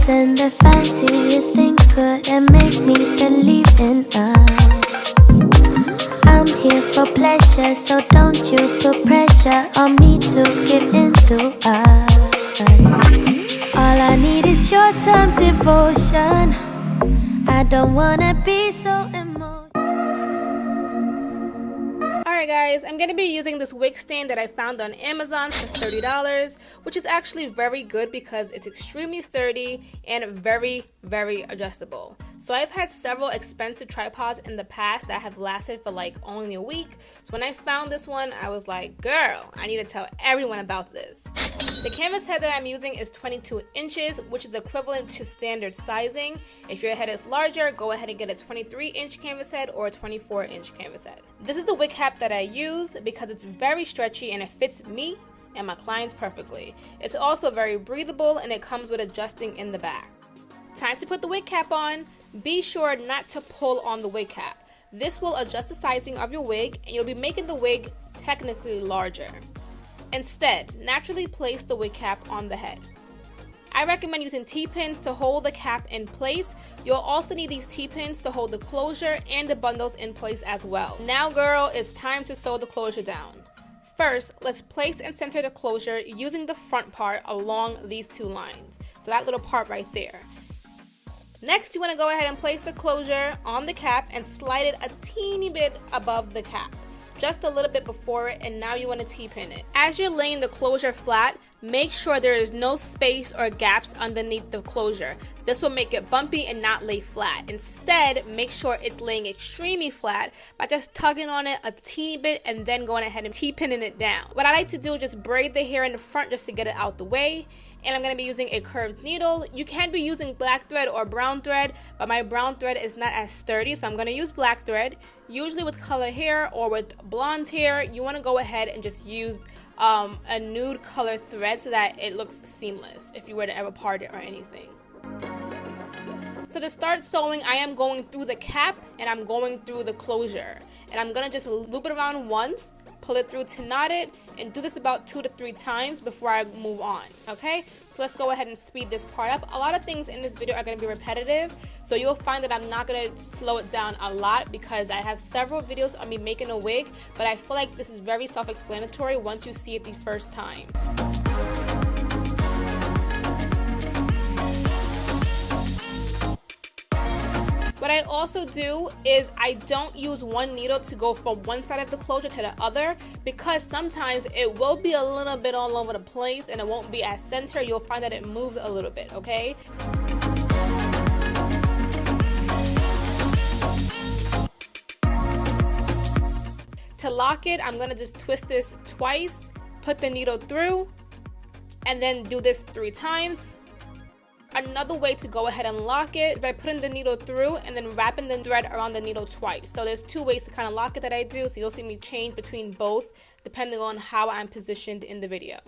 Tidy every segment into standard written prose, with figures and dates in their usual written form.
dreams and the fanciest things couldn't make me believe in us. I'm here for pleasure, so don't you put pressure on me to get into us. All I need is short-term devotion. I don't wanna be so emotional. Alright guys, I'm going to be using this wig stand that I found on Amazon for $30, which is actually very good because it's extremely sturdy and very adjustable. So I've had several expensive tripods in the past that have lasted for like only a week. So when I found this one, I was like, girl, I need to tell everyone about this. The canvas head that I'm using is 22 inches, which is equivalent to standard sizing. If your head is larger, go ahead and get a 23-inch canvas head or a 24-inch canvas head. This is the wig cap that I use because it's very stretchy and it fits me and my clients perfectly. It's also very breathable and it comes with adjusting in the back. Time to put the wig cap on. Be sure not to pull on the wig cap. This will adjust the sizing of your wig and you'll be making the wig technically larger. Instead, naturally place the wig cap on the head. I recommend using T-pins to hold the cap in place. You'll also need these T-pins to hold the closure and the bundles in place as well. Now girl, it's time to sew the closure down. First, let's place and center the closure using the front part along these two lines. So that little part right there. Next, you want to go ahead and place the closure on the cap and slide it a teeny bit above the cap. Just a little bit before it, and now you want to T-pin it. As you're laying the closure flat, make sure there is no space or gaps underneath the closure. This will make it bumpy and not lay flat. Instead, make sure it's laying extremely flat by just tugging on it a teeny bit and then going ahead and T-pinning it down. What I like to do is just braid the hair in the front just to get it out the way. And I'm going to be using a curved needle. You can be using black thread or brown thread, but my brown thread is not as sturdy, so I'm going to use black thread. Usually with color hair or with blonde hair, you want to go ahead and just use a nude color thread so that it looks seamless if you were to ever part it or anything. So to start sewing, I am going through the cap and I'm going through the closure. And I'm going to just loop it around once, pull it through to knot it, and do this about 2 to 3 times before I move on, okay? So let's go ahead and speed this part up. A lot of things in this video are going to be repetitive, so you'll find that I'm not going to slow it down a lot because I have several videos on me making a wig, but I feel like this is very self-explanatory once you see it the first time. What I also do is I don't use one needle to go from one side of the closure to the other because sometimes it will be a little bit all over the place and it won't be at center. You'll find that it moves a little bit, okay? To lock it, I'm going to just twist this twice, put the needle through, and then do this 3 times. Another way to go ahead and lock it is by putting the needle through and then wrapping the thread around the needle twice. So there's 2 ways to kind of lock it that I do, so you'll see me change between both depending on how I'm positioned in the video.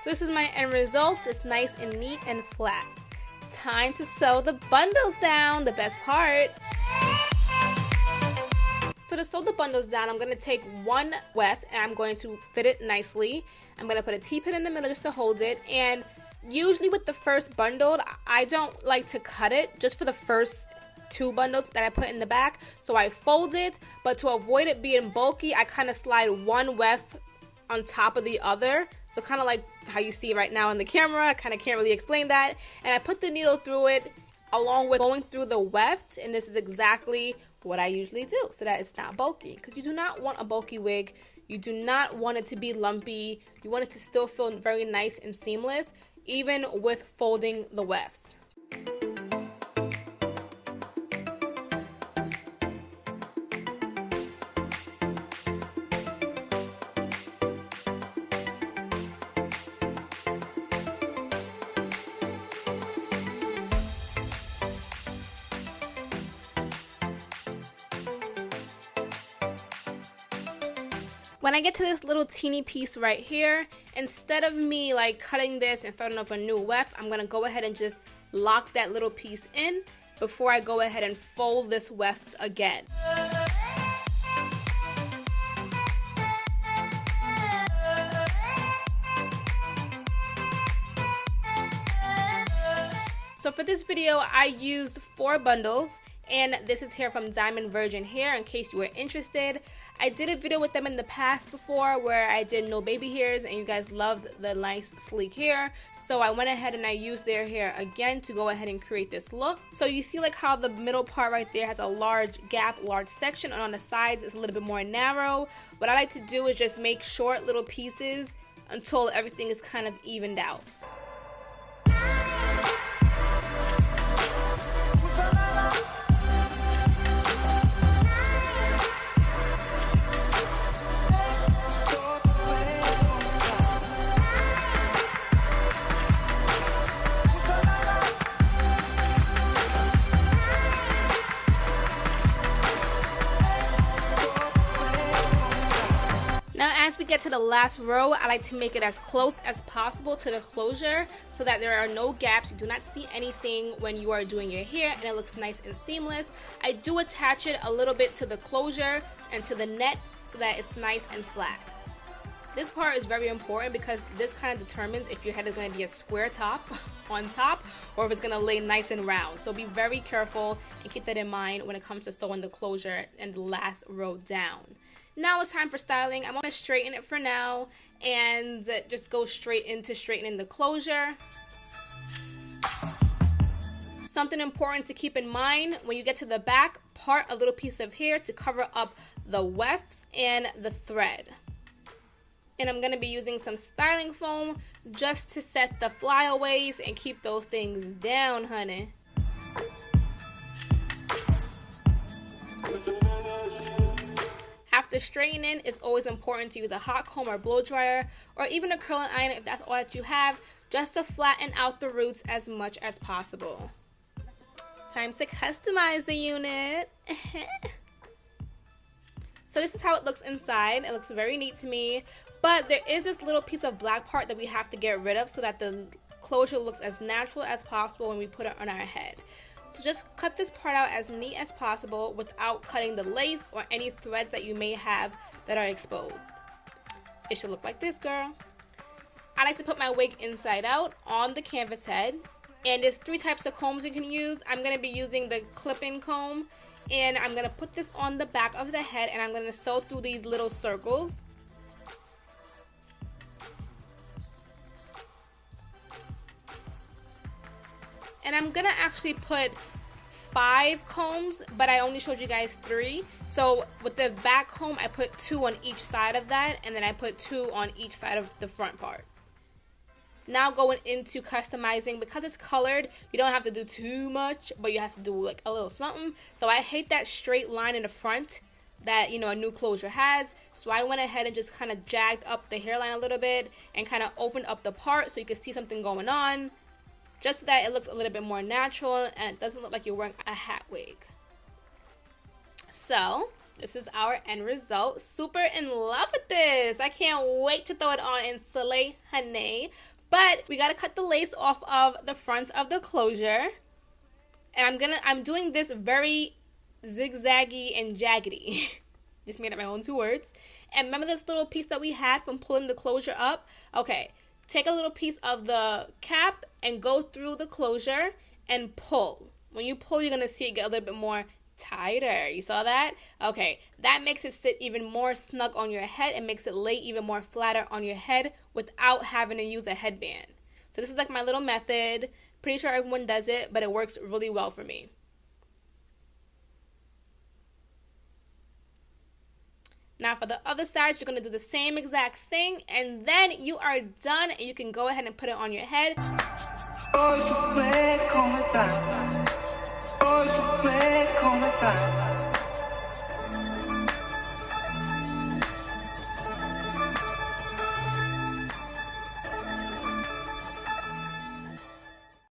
So this is my end result. It's nice and neat and flat. Time to sew the bundles down, the best part. So to sew the bundles down, I'm going to take one weft and I'm going to fit it nicely. I'm going to put a T-pin in the middle just to hold it. And usually with the first bundle, I don't like to cut it just for the first 2 bundles that I put in the back. So I fold it, but to avoid it being bulky, I kind of slide one weft on top of the other. So kind of like how you see right now in the camera. I kind of can't really explain that. And I put the needle through it along with going through the weft. And this is exactly what I usually do so that it's not bulky. Because you do not want a bulky wig. You do not want it to be lumpy. You want it to still feel very nice and seamless, even with folding the wefts. When I get to this little teeny piece right here, instead of me like cutting this and starting off a new weft, I'm gonna go ahead and just lock that little piece in before I go ahead and fold this weft again. So for this video, I used 4 bundles, and this is hair from Diamond Virgin Hair, in case you were interested. I did a video with them in the past before where I did no baby hairs, and you guys loved the nice sleek hair. So I went ahead and I used their hair again to go ahead and create this look. So you see like how the middle part right there has a large gap, large section, and on the sides it's a little bit more narrow. What I like to do is just make short little pieces until everything is kind of evened out. As we get to the last row, I like to make it as close as possible to the closure so that there are no gaps. You do not see anything when you are doing your hair, and it looks nice and seamless. I do attach it a little bit to the closure and to the net so that it's nice and flat. This part is very important because this kind of determines if your head is going to be a square top on top or if it's going to lay nice and round. So be very careful and keep that in mind when it comes to sewing the closure and the last row down. Now it's time for styling. I'm going to straighten it for now and just go straight into straightening the closure. Something important to keep in mind, when you get to the back, part a little piece of hair to cover up the wefts and the thread. And I'm going to be using some styling foam just to set the flyaways and keep those things down, honey. After straightening, it's always important to use a hot comb or blow dryer or even a curling iron if that's all that you have, just to flatten out the roots as much as possible. Time to customize the unit. So this is how it looks inside. It looks very neat to me, but there is this little piece of black part that we have to get rid of so that the closure looks as natural as possible when we put it on our head. So just cut this part out as neat as possible without cutting the lace or any threads that you may have that are exposed. It should look like this, girl. I like to put my wig inside out on the canvas head. And there's 3 types of combs you can use. I'm going to be using the clip-in comb. And I'm going to put this on the back of the head and I'm going to sew through these little circles. And I'm gonna actually put 5 combs, but I only showed you guys 3. So with the back comb, I put 2 on each side of that, and then I put 2 on each side of the front part. Now going into customizing, because it's colored, you don't have to do too much, but you have to do like a little something. So I hate that straight line in the front that, you know, a new closure has. So I went ahead and just kind of jagged up the hairline a little bit and kind of opened up the part so you can see something going on. Just so that it looks a little bit more natural and it doesn't look like you're wearing a hat wig. So this is our end result. Super in love with this. I can't wait to throw it on and slay, honey. But we gotta cut the lace off of the front of the closure. And I'm doing this very zigzaggy and jaggedy. Just made up my own 2 words. And remember this little piece that we had from pulling the closure up? Okay. Take a little piece of the cap and go through the closure and pull. When you pull, you're going to see it get a little bit more tighter. You saw that? Okay, that makes it sit even more snug on your head and makes it lay even more flatter on your head without having to use a headband. So this is like my little method. Pretty sure everyone does it, but it works really well for me. Now for the other side, you're going to do the same exact thing, and then you are done, and you can go ahead and put it on your head.